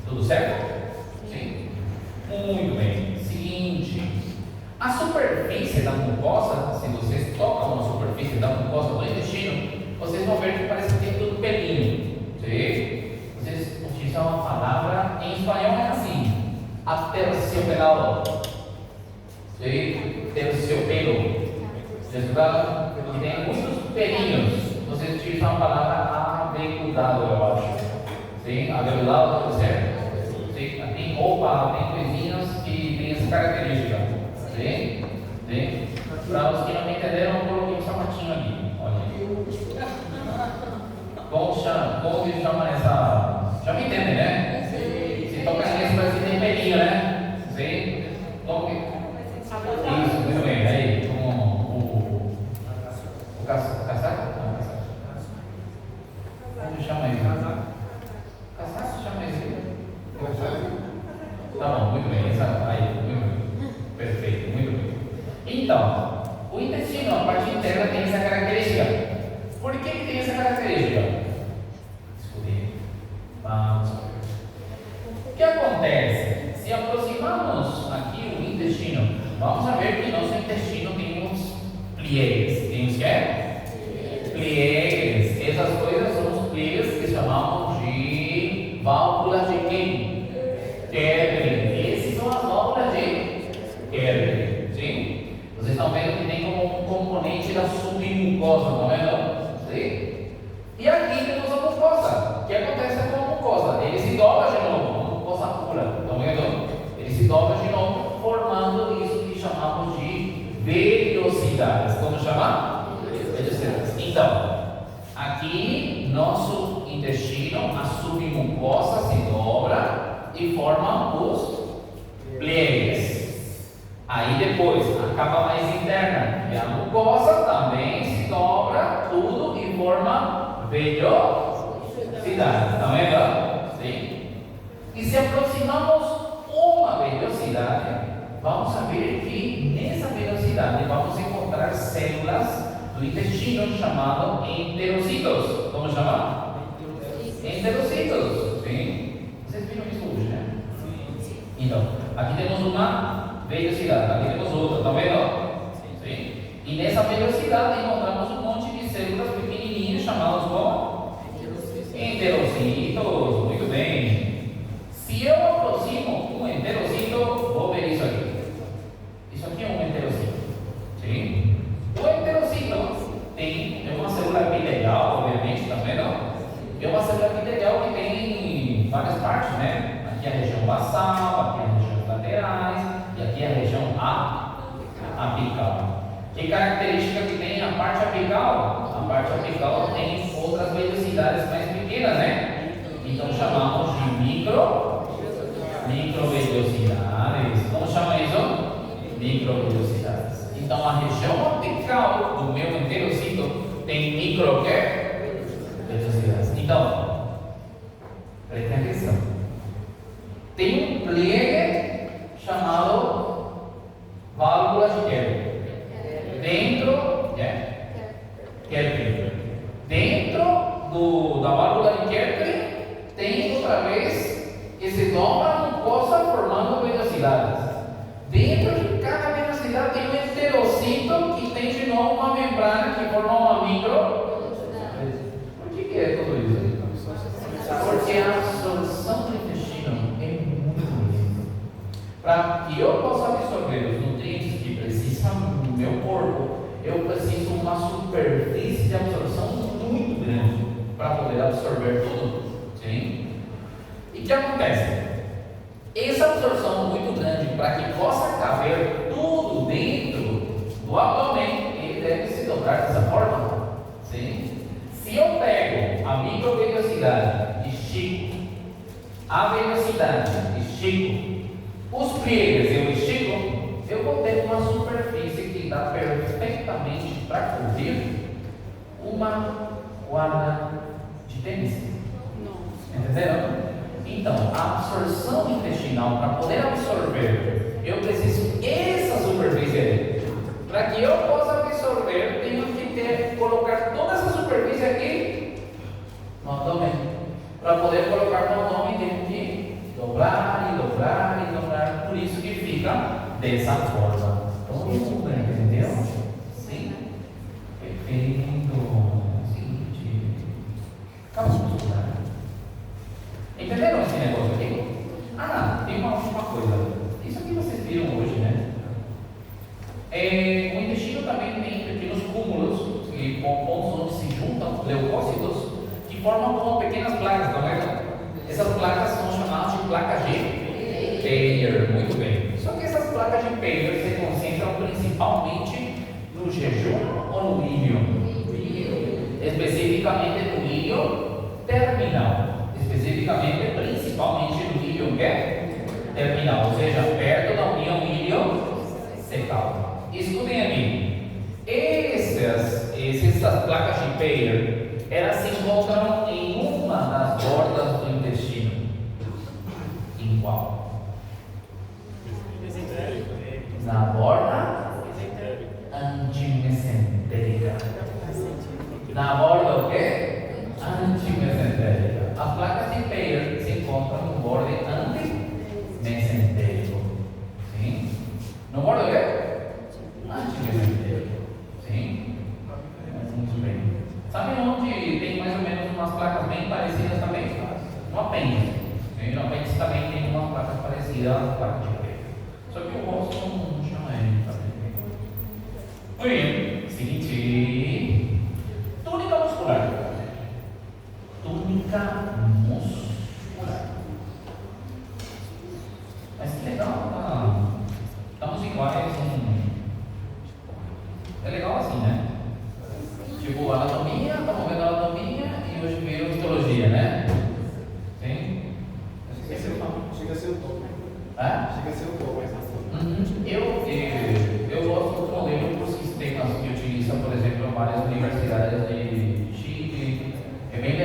Tudo certo? Sim? Muito bem. Seguinte. A superfície da mucosa, se vocês tocam na superfície da mucosa do intestino, vocês vão ver que parece que tem tudo pelinho. Sim? Vocês utilizam uma palavra, em espanhol é assim, aterciopelado. Sim? Terciopelo. Vocês estudaram? Que tem muitos pelinhos. Vocês utilizam a palavra aveludado, eu acho. Sim? Aveludado pode ser. Sim? Tem roupa, tem coisinhas que tem essa característica. Sim? Sim? Para os que não me entenderam, eu coloquei um sapatinho aqui. Olha aí. Como que chama essa. Já me entendem, né? Se toca nisso, parece que tem pelinho, né? Sim? Como que. Isso, muito bem. Aí, o casaco? Não, casaco. Como chama isso? Casaco chama isso? Tá bom, muito bem. Aí, muito bem. Perfeito, muito bem. Então, o intestino, a parte interna, tem essa característica. Por que tem essa característica? Escute. Vamos ver. O que acontece? Se aproximarmos aqui o intestino, vamos ver que nosso intestino tem uns pliegues. Tem uns que? Pliegues. Essas coisas são os pliegues que chamamos de válvulas de quem? Kerrin. Esses são as válvulas de Kerrin. Sim? Vocês estão vendo que tem como um componente da submucosa, não é não? Sim? E aqui temos a mucosa. O que acontece com a mucosa? Ele se dobra de novo, uma mucosa pura. Estão vendo? Ele se dobra de novo, formando isso que chamamos de vellosidades. Como chamar? Vellosidades. Então, aqui, nosso intestino, a submucosa se dobra e forma os pliegues. Aí depois, a capa mais interna, que é a mucosa, também se dobra tudo e forma velhosidade. Tá vendo? Sim. E se aproximamos uma velhosidade, vamos saber que nessa velhosidade vamos encontrar células do intestino chamado enterocitos. Como chama? Enterocitos. Sim. Vocês viram isso hoje, né? Então, aqui temos uma velhosidade, aqui temos outra, está vendo? Sim. E nessa velhosidade encontramos um monte de células pequenininhas chamadas como? Enterocitos. Muito bem. Se eu aproximo um enterocito, vou ver isso aqui. Isso aqui é um enterocito. Sim. O enterocito é uma célula epitelial, obviamente, está vendo? É uma célula epitelial que tem várias partes, né? Aqui é a região basal, aqui é a região laterais e aqui é a região apical. Que característica que tem a parte apical? A parte apical tem outras velhosidades mais pequenas, né? Então chamamos de microvelhosidades. Como chama isso? Microvelhosidades. Então a região apical do meu enterocito tem microvelhosidades. Então, prestem atenção. Tem um pliegue chamado válvula de Kerr. Dentro da válvula de Kerr tem outra vez que se dobra a mucosa formando velhosidades. Dentro de cada velhosidade tem um enterocito que tem de novo uma membrana que forma uma microvelhosidade. Por que é tudo isso? Porque a absorção do intestino é muito lenta. Para que eu possa absorver os nutrientes que precisam do meu corpo, eu preciso de uma superfície de absorção muito grande para poder absorver tudo. Sim? E o que acontece? Essa absorção muito grande, para que possa caber tudo dentro do abdômen, ele deve se dobrar dessa forma. Sim? Se eu pego a microvelhosidade, estico, a velocidade, estico, os pliegues eu estico, eu vou ter uma superfície que dá perfeitamente para cobrir uma quadra de tênis. Entenderam? Então, a absorção intestinal, para poder absorver, eu preciso essa superfície aí. Para que eu possa absorver, tenho que colocar toda essa superfície aqui no abdômen. Para poder colocar no abdômen, tenho que dobrar e dobrar e dobrar. Por isso que fica dessa forma. Todo mundo entendeu? Sim? Perfeito. Seguinte. Calma muscular. Entenderam esse negócio aqui? Ah, tem uma última coisa. Isso aqui vocês viram hoje, né? O intestino também tem pequenos cúmulos, pontos onde se juntam leucócitos, que formam como pequenas placas, não é? Essas placas são chamadas de placas de Peyer. Muito bem. Só que essas placas de Peyer se concentram principalmente no jejum ou no íleo? Especificamente no íleo terminal. Especificamente, principalmente no íleo terminal, ou seja, perto da união íleo-cecal. Escutem aqui, essas placas de Peyer, elas se encontram em uma das bordas do intestino. Em qual? Na borda antimesentérica. Na borda o quê? Antimesentérica. As placas de Peyer se encontram no borde antimesentérico. Sim? No borde o quê? Antimesentérico. Sim? Muito bem. Sabe onde tem mais ou menos umas placas bem parecidas também? No apêndice. No apêndice também tem umas placas parecidas às placas de Peyer. Só que o rosto não chama ele. Muito bem. Seguinte. Túnica muscular. Túnica muscular. Mas que legal, tá? Estamos iguais É legal assim, né? Tipo, anatomia, estamos vendo anatomia e hoje veio histologia, né? Sim? Chega a ser o tom. Ah? Chega a ser o tom, mas Eu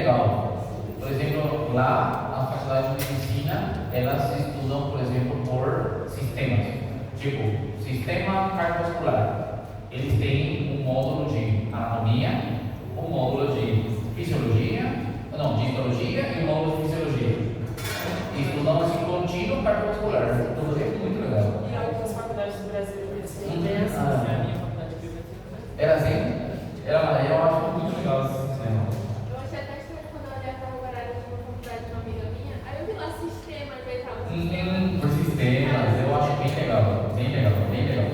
legal. Por exemplo, lá na faculdade de medicina, elas estudam, por exemplo, por sistemas. Tipo, sistema cardiovascular. Eles têm um módulo de anatomia, um módulo de fisiologia, não, de histologia e um módulo de fisiologia. E estudam assim contínuo cardiovascular. Então, é muito legal. E algumas faculdades do Brasil de medicina têm É a essa. minha faculdade de biomedicina. Era assim? Eu acho muito legal esse sistema. Eu achei até estranho quando eu olhava o horário de uma faculdade de uma amiga minha. Aí eu vi lá sistemas, aí tava Por sistemas, eu acho bem legal, bem legal, bem legal.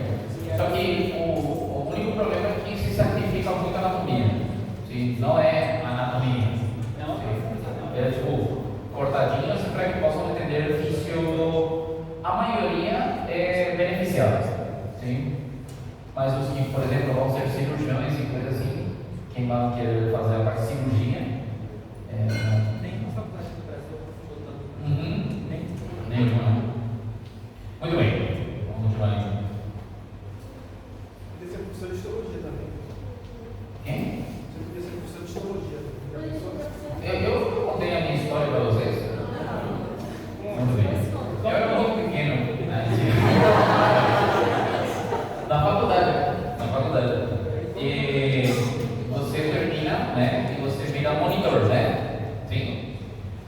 Só que o único problema é que se sacrifica muito a anatomia. Sim, não é anatomia. Não, É tipo, cortadinho assim para que possam entender o físio. A maioria é beneficiada. Sim? Mas os que, por exemplo, vão ser cirurgiões e coisas assim, quem vai querer fazer a parte de cirurgia, nenhuma faculdade do Brasil aprofundou tanto. uhum, Nem. nenhuma. Muito bem, vamos continuar então. Podia ser professor de histologia também. Quem? Você podia ser professor de histologia. Eu contei a minha história para vocês? Muito bem. Eu era muito pequeno. Na faculdade. E você termina, né? E você vira monitor, né? Sim.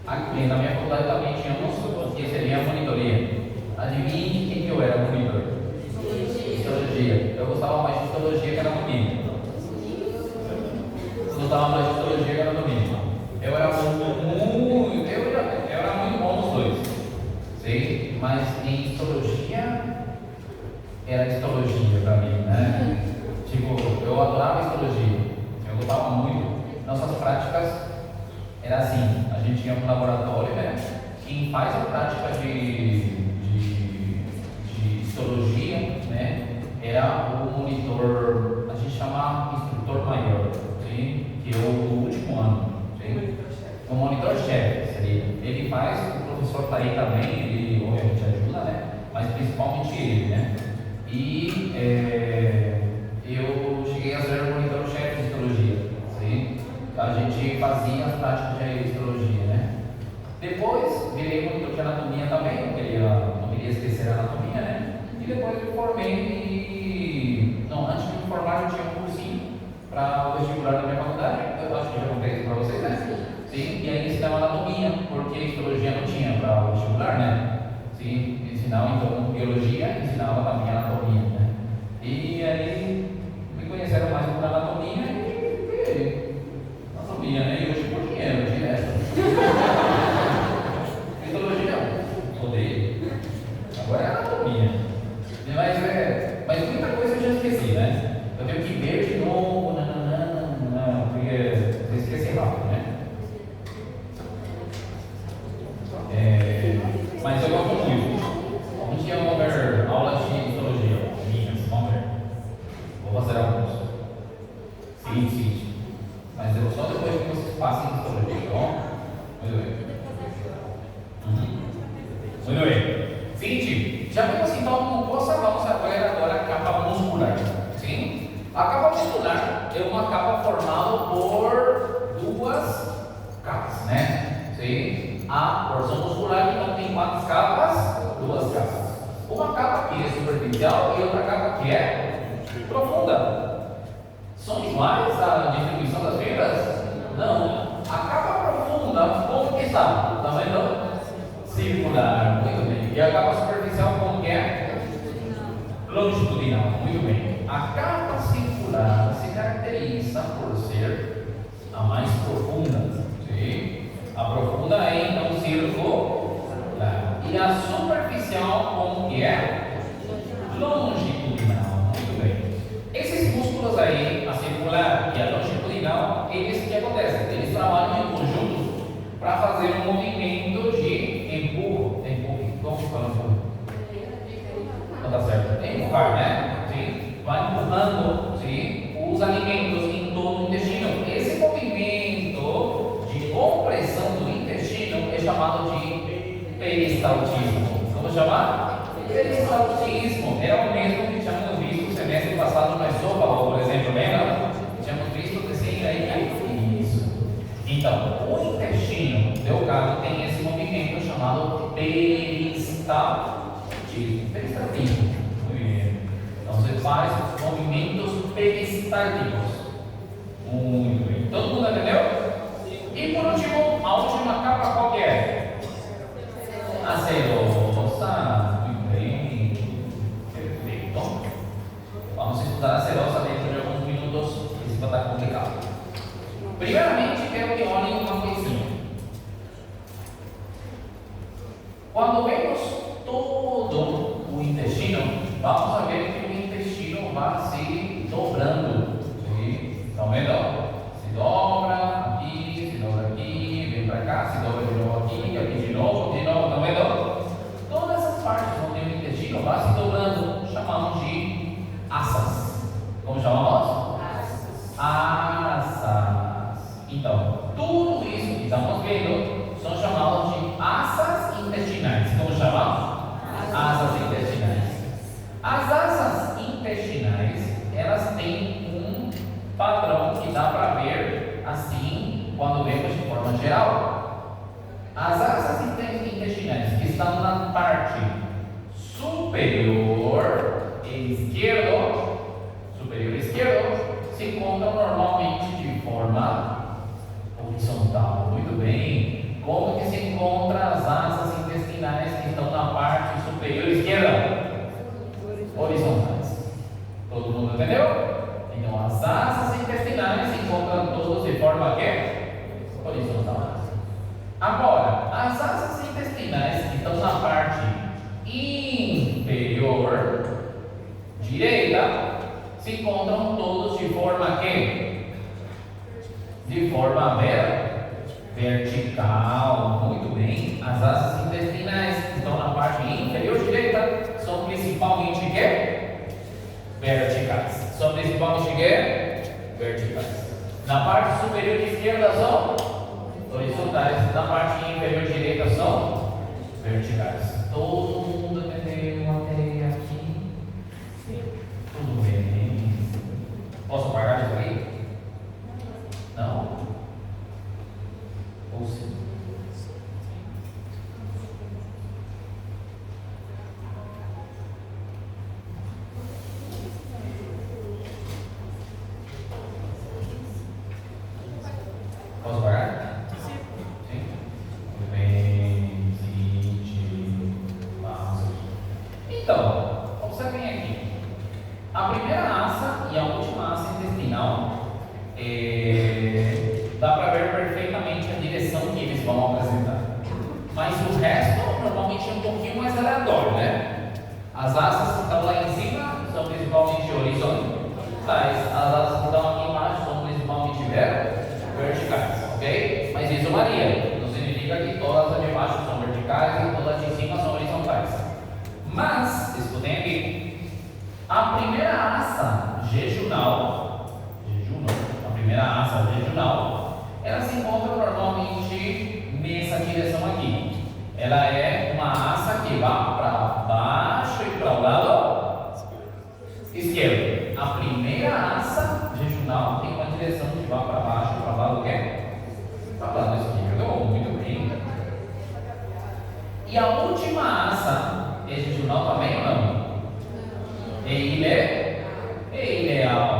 Aqui na minha faculdade também tínhamos o que seria a monitoria. Adivinhe quem que eu era monitor? Histologia. Eu gostava mais de histologia que anatomia. Eu gostava mais de histologia que anatomia. Eu era muito bom nos dois. Sei, mas em histologia era histologia para mim, né? Tipo, eu adorava histologia, eu gostava muito. Nossas práticas era assim, a gente ia para um laboratório, né? Quem faz a prática de histologia, né? Era o monitor, a gente chama instrutor maior, sim? Que é o último ano, sim? O monitor-chefe seria. Ele faz, o professor está aí também, ele obviamente ajuda, né? Mas principalmente ele, né? E eu cheguei a ser monitor-chefe de histologia, sim? A gente fazia as práticas de histologia, né? Depois virei monitor de anatomia também, não queria esquecer a anatomia, né? E depois me formei e... Não, antes de me formar eu tinha um cursinho para o vestibular da minha faculdade, eu acho que já contei isso para vocês, né? Sim, e aí ensinava anatomia, porque histologia não tinha para o vestibular, né? Sim, ensinava então biologia, ensinava também anatomia, né? E aí me conheceram mais por anatomia e anatomia, né? E hoje por dinheiro, direto. Histologia não, odeio. Agora é anatomia. Mas muita coisa eu já esqueci, né? Eu tenho que ver de novo, não, porque eu esqueci rápido, né? Mas eu gosto muito. Algum dia vamos ver aulas de histologia. Minhas, vamos ver. Vou fazer alguns. Sim. Mas eu só depois que vocês passem em histologia, tá bom? Muito bem. Muito bem. Seguinte, já vimos assim, então vamos ver agora a capa muscular. Sim? A capa muscular é uma capa formada por duas capas, né? Sim? A porção muscular então tem quantas capas? Duas capas. Uma capa que é superficial e outra capa que é profunda. São iguais a distribuição das fibras? Não. A capa profunda, como que está? Está vendo? Circular, muito bem. E a capa superficial, como que é? Longitudinal, muito bem. A capa circular se caracteriza por ser a mais profunda. Sim? A profunda é então circular. E a superficial, como que é? Longitudinal, muito bem. Esses músculos aí, a circular e a longitudinal, eles que acontecem? Eles trabalham em conjunto para fazer um movimento de empurre, como se fala empurre? Não dá certo. Empurrar, né? Sim. Vai empurrando, sim, os alimentos em todo o intestino. Esse movimento de compressão do intestino é chamado de peristaltismo. Vamos chamar? Peristaltismo. É o mesmo que tínhamos visto no semestre passado no esôfago, por exemplo, lembra? Tínhamos visto assim aí. Isso. Então, o intestino delgado tem esse movimento chamado peristaltismo. Peristaltismo. Muito bem. Então, você faz os movimentos peristálticos. Muito bem. Todo mundo entendeu? E por último, a última capa qual que é? A serosa. Muito bem. Perfeito. Vamos estudar a serosa dentro de alguns minutos. Isso vai estar complicado. Primeiramente, quero que olhem uma coisinha. Quando vemos todo o intestino, vamos a ver que o intestino vai se dobrando. Estão vendo? Se dobra aqui, vem para cá, se dobra de novo aqui de novo. Estão vendo? Todas essas partes onde o intestino vai se dobrando, chamamos de asas. Como chamamos? Asas. Então, tudo isso que estamos vendo são chamados de asas intestinais. Como chamamos? Asas intestinais. As asas intestinais, elas têm um padrão que dá para ver assim quando vemos de forma geral. As asas intestinais que estão na parte superior esquerdo, se encontram normalmente de forma horizontal. Muito bem. Como que se encontra as asas intestinais que estão na parte superior esquerda? Horizontais. Todo mundo entendeu? Então, as asas intestinais se encontram todas de forma horizontal. Agora, as asas intestinais que estão na parte inferior direita se encontram todos de forma de forma vertical. Muito bem. As asas intestinais que estão na parte inferior direita são principalmente verticais. Na parte superior esquerda são horizontais. Na parte inferior direita são verticais. Todo mundo entendeu até aqui? Tudo bem. Posso apagar isso aí? Não? Ou sim? Posso apagar? Sim. Muito bem. Então, observem aqui. A primeira asa e a última asa intestinal dá para ver perfeitamente a direção que eles vão apresentar. Mas o resto normalmente é um pouquinho mais aleatório, né? As asas que estão lá em cima são principalmente horizontais, as asas que estão aqui embaixo são principalmente verticais, ok? Mas isso varia. Não significa que todas as de baixo são verticais e todas de cima são horizontais. Mas, escutem aqui, a primeira asa jejunal, ela se encontra normalmente nessa direção aqui. Ela é uma asa que vai para baixo e para o lado esquerdo. A primeira asa jejunal tem uma direção que vai para baixo e para o lado o quê? Para o lado esquerdo. Muito bem. E a última asa é jejunal também ou não? É ileal.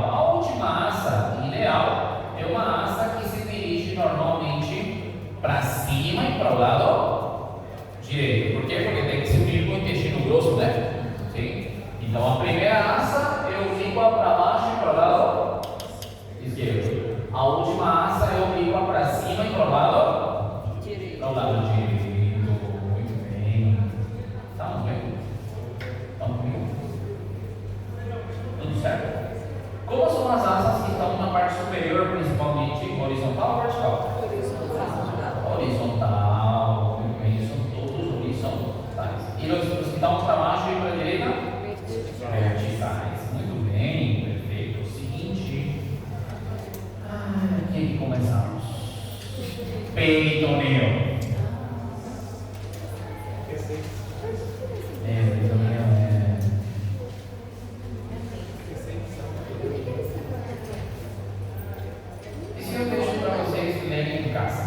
A última asa ileal é uma asa que se dirige normalmente para cima e para o lado direito. Por quê? Porque tem que se unir com o intestino grosso, né? Sim? Então a primeira asa é oblíqua para baixo e para o lado esquerdo. A última asa é oblíqua para cima e para o lado direito. Muito bem. Estamos bem? Estamos comigo? Tudo certo? Como são as asas que estão na parte superior, principalmente horizontal ou vertical? Horizontal. Muito bem, são todos horizontais. E os que estão para baixo e para a direita? Verticais. Muito bem, perfeito. O seguinte. Aqui que começamos. Peitoneu. E se eu deixo para vocês lerem em casa?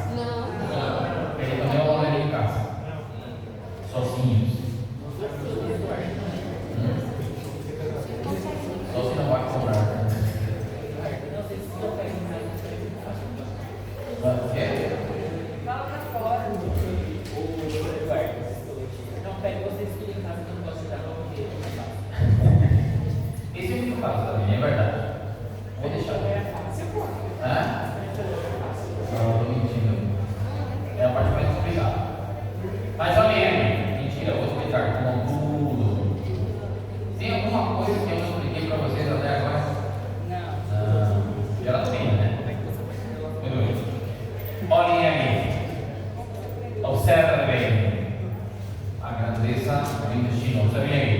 Olhem aqui. Observem a grandeza do intestino. Observem aí.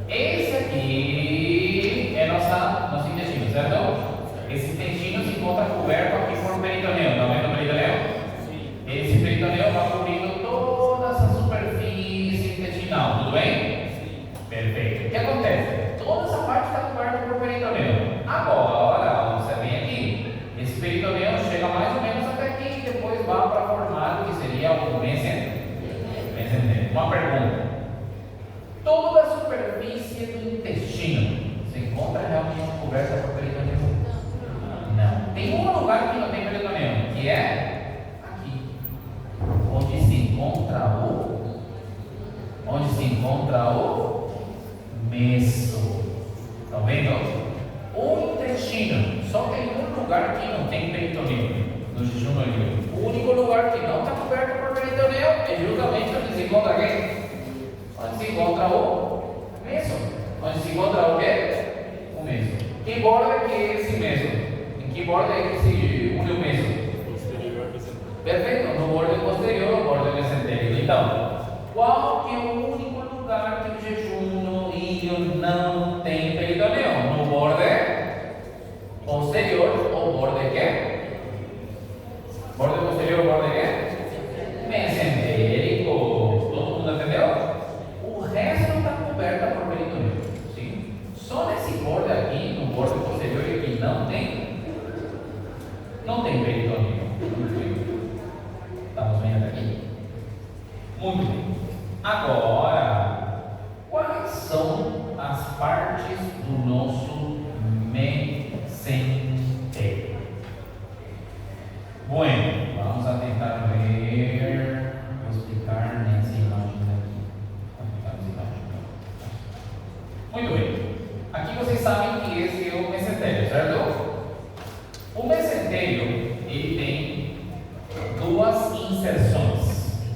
Esse aqui é nosso intestino, certo? Esse intestino se encontra coberto aqui por peritoneu. Está vendo o peritoneu? Esse peritoneu vai cobrindo toda essa superfície intestinal. Tudo bem? Perfeito. O que acontece? Toda essa parte está coberta por peritoneu. Agora, observem aqui. Esse peritoneu chega mais ou menos até aqui e depois vai para formar o que seria o mesentérico. Uma pergunta. Toda a superfície do intestino se encontra realmente coberta por peritoneu? Não. Tem um lugar que não tem peritoneu, que é aqui, onde se encontra o meso. Estão vendo? O intestino só tem um lugar que não tem peritoneu, no jejum olímpico. O único lugar que não está coberto por peritoneu é justamente onde se encontra quem? Onde se encontra o meso. Onde se encontra o quê? O meso. Que borda que é esse meso? Em que borda é que se une o meso? Perfeito, no bordo posterior ou bordo mesentérico. Então, qual que é o único lugar que o jejum no ilho não tem peritoneu? No bordo posterior ou bordo quê? Bordo posterior ou bordo quê? Mesentérico. Todo mundo entendeu? O resto está coberto por peritoneu. Sim? Só nesse bordo aqui, no bordo posterior, que não tem peritoneu. Muito bem. Estamos vendo aqui? Muito bem. Agora, quais são as partes do nosso mesentérico? Bueno, vamos a tentar ver. Vou explicar nessa imagem aqui. Muito bem. Aqui vocês sabem que esse é o mesentérico, certo? O mesentérico, ele tem duas inserções.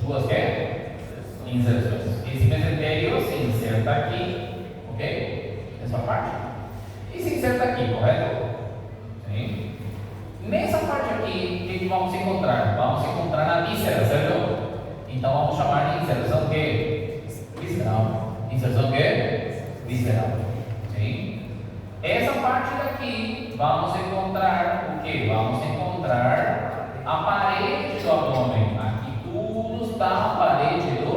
Duas quê? Inserções. Esse mesentérico se inserta aqui, ok? Essa parte. E se inserta aqui, correto? Sim. Nessa parte aqui, o que vamos encontrar? Vamos encontrar na víscera, certo? Então vamos chamar de inserção quê? Visceral. Inserção quê? Visceral. Sim. Essa parte daqui, vamos encontrar o quê? Vamos encontrar a parede do abdômen. Aqui tudo está a parede do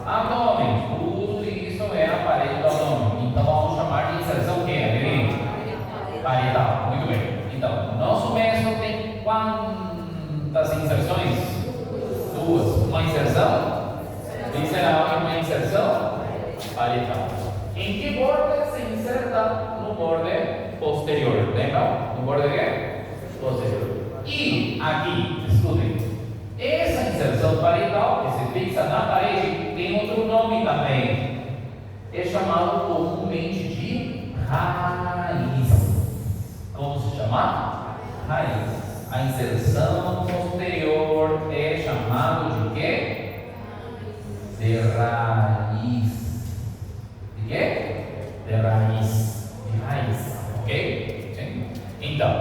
abdômen. Tudo isso é a parede do abdômen. Então vamos chamar de inserção quê? Parietal. Muito bem. Então, nosso meso tem quantas inserções? Duas. Uma inserção visceral e uma inserção parietal. Em que borda se inserta? No bordo posterior. Lembra? No bordo posterior. E aqui, escutem, essa inserção parietal que se fixa na parede tem outro nome também. É chamado comumente de raiz. Como se chama? Raiz. A inserção posterior é chamado de quê? De raiz. De quê? De raiz. De raiz. Ok? Sim. Então,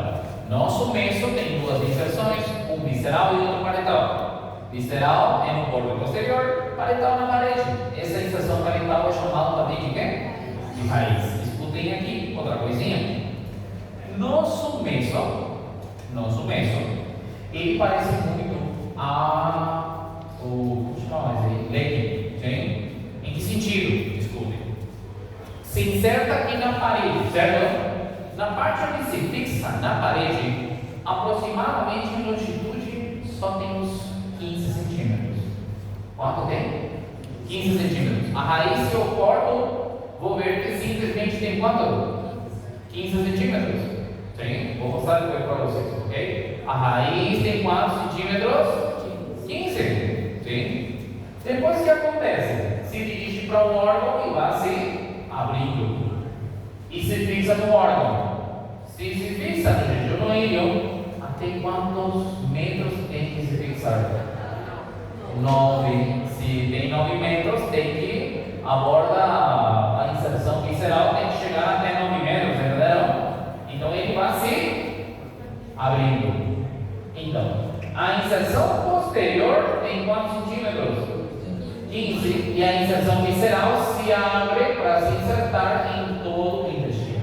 nosso meso tem duas inserções, um visceral e outro parietal. Visceral é no bordo posterior, parietal na parede. Essa inserção parietal é chamada também de quê? De raiz. Escutem aqui outra coisinha. Nosso meso, ele parece muito como chama esse leque, sim? Em que sentido? Desculpe. Se inserta aqui na parede, certo? Na parte onde se fixa na parede, aproximadamente em longitude só tem uns 15 centímetros. Quanto tem? 15 centímetros. A raiz que eu corto, vou ver que simplesmente tem quanto? 15 centímetros. Sim, vou mostrar depois para vocês, ok? A raiz tem quantos centímetros? 15. Sim. Depois o que acontece? Se dirige para um órgão e vai se abrindo. E se fixa no órgão. Se fixa no jejum no ilho, até quantos metros tem que se fixar? 9. Se tem 9 metros, tem que aborda a inserção visceral, tem que chegar até 9 metros, entenderam? Então ele vai se abrindo. Então, A inserção posterior tem quantos centímetros? 15. E a inserção visceral se abre para se insertar em todo o intestino.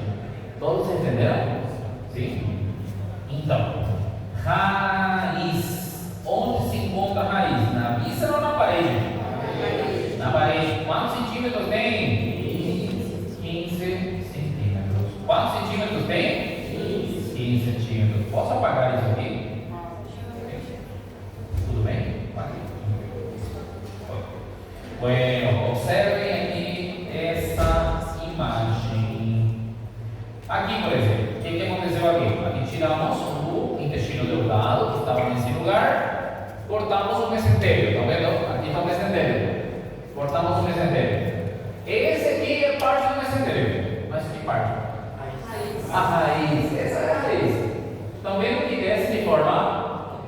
Todos entenderam? Sim? Então, raiz. Onde se encontra a raiz? Na víscera ou na parede? Na parede. Quantos centímetros tem? 15 centímetros. Quantos centímetros tem? 15 centímetros. Posso apagar isso aqui? Tudo bem? Bueno, observem aqui essa imagem. Aqui, por exemplo, o que aconteceu aqui? Aqui tiramos o intestino delgado, que estava nesse lugar, cortamos o mesenterio, estão vendo? Aqui está o mesenterio. Cortamos o mesenterio. Esse aqui é parte do mesenterio. Mas que parte? A raiz. Essa é a raiz. Estão vendo que desce de forma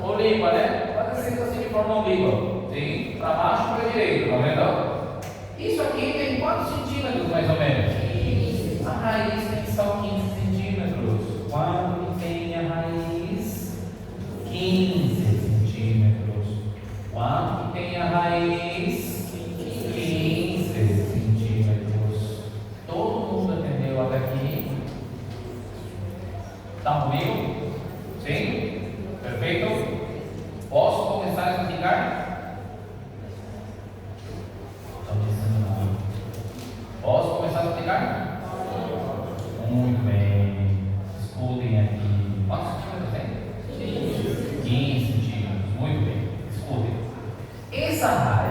oliva, né? Vai descendo assim de forma oliva. Sim, para baixo e para direita, tá vendo? Isso aqui tem quantos centímetros mais ou menos? 15. A raiz tem só 15 centímetros. Quanto tem a raiz? 15 centímetros. Quanto tem a raiz? 15 centímetros. Todo mundo entendeu até aqui? Está comigo? Sim? Perfeito? Posso começar a explicar? Posso começar a explicar? Muito bem. Escutem aqui. Quantos centímetros tem? 15 centímetros. Muito bem. Escutem. Essa